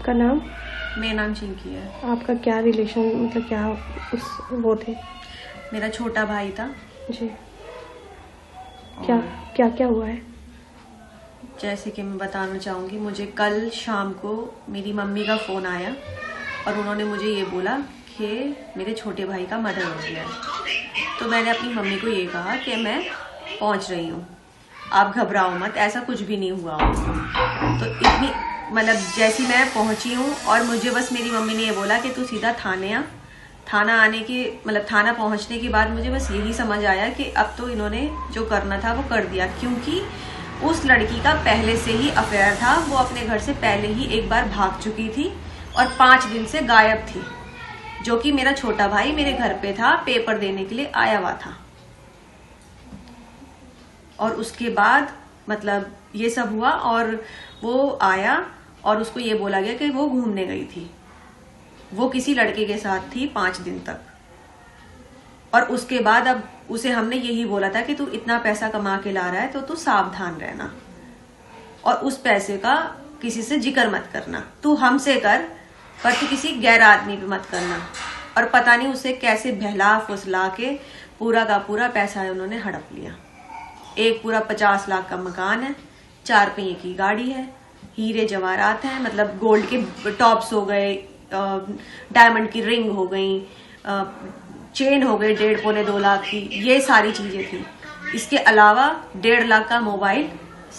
का नाम? मेरा नाम चिंकी है। आपका क्या रिलेशन, मतलब क्या उस वो थे? मेरा छोटा भाई था जी। क्या क्या क्या हुआ है? जैसे कि मैं बताना चाहूँगी, मुझे कल शाम को मेरी मम्मी का फ़ोन आया और उन्होंने मुझे ये बोला कि मेरे छोटे भाई का मर्डर हो गया है। तो मैंने अपनी मम्मी को ये कहा कि मैं पहुँच रही हूँ, आप घबराओ मत, ऐसा कुछ भी नहीं हुआ होगा। तो इतनी मतलब जैसी मैं पहुँची हूँ और मुझे बस मेरी मम्मी ने ये बोला कि तू सीधा थाने आ। थाना आने के मतलब थाना पहुँचने के बाद मुझे बस यही समझ आया कि अब तो इन्होंने जो करना था वो कर दिया, क्योंकि उस लड़की का पहले से ही अफेयर था। वो अपने घर से पहले ही एक बार भाग चुकी थी और 5 दिन से गायब थी, जो कि मेरा छोटा भाई मेरे घर पे था, पेपर देने के लिए आया हुआ था। और उसके बाद मतलब ये सब हुआ और वो आया और उसको ये बोला गया कि वो घूमने गई थी, वो किसी लड़के के साथ थी 5 दिन तक। और उसके बाद अब उसे हमने यही बोला था कि तू इतना पैसा कमा के ला रहा है तो तू सावधान रहना और उस पैसे का किसी से जिक्र मत करना, तू हमसे कर पर तू किसी गैर आदमी पे मत करना। और पता नहीं उसे कैसे बहला फुसला के पूरा का पूरा पैसा उन्होंने हड़प लिया। एक पूरा 50 लाख का मकान है, 4 पहिए की गाड़ी है, हीरे जवाहरात हैं, मतलब गोल्ड के टॉप्स हो गए, डायमंड की रिंग हो गई, चेन हो गई 1.5 पौने 2 लाख की, ये सारी चीजें थी। इसके अलावा 1.5 लाख का मोबाइल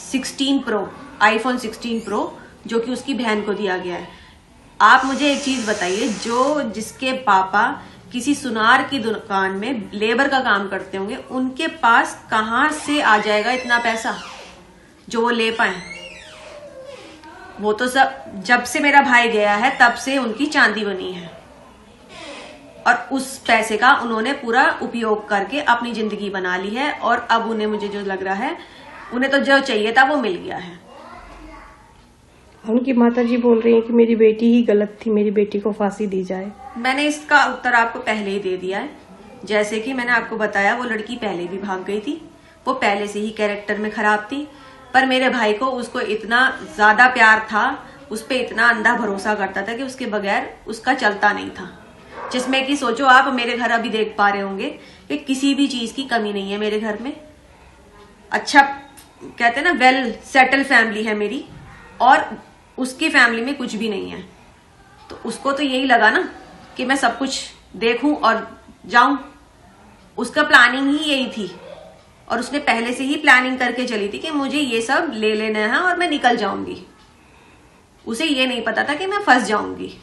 16 प्रो, आईफोन 16 प्रो, जो कि उसकी बहन को दिया गया है। आप मुझे एक चीज बताइए, जिसके पापा किसी सुनार की दुकान में लेबर का काम करते होंगे, उनके पास कहां से आ जाएगा इतना पैसा जो वो ले पाए? वो तो सब जब से मेरा भाई गया है तब से उनकी चांदी बनी है और उस पैसे का उन्होंने पूरा उपयोग करके अपनी जिंदगी बना ली है। और अब उन्हें, मुझे जो लग रहा है, उन्हें तो जो चाहिए था वो मिल गया है। उनकी माताजी बोल रही है कि मेरी बेटी ही गलत थी, मेरी बेटी को फांसी दी जाए। मैंने इसका उत्तर आपको पहले ही दे दिया है। जैसे कि मैंने आपको बताया, वो लड़की पहले भी भाग गई थी, वो पहले से ही कैरेक्टर में खराब थी, पर मेरे भाई को उसको इतना ज्यादा प्यार था, उस पर इतना अंधा भरोसा करता था कि उसके बगैर उसका चलता नहीं था। जिसमें कि सोचो आप, मेरे घर अभी देख पा रहे होंगे कि किसी भी चीज की कमी नहीं है मेरे घर में। अच्छा कहते हैं ना, वेल सेटल फैमिली है मेरी, और उसकी फैमिली में कुछ भी नहीं है। तो उसको तो यही लगा ना कि मैं सब कुछ देखूं और जाऊं। उसका प्लानिंग ही यही थी और उसने पहले से ही प्लानिंग करके चली थी कि मुझे ये सब ले लेना है और मैं निकल जाऊंगी। उसे ये नहीं पता था कि मैं फंस जाऊंगी।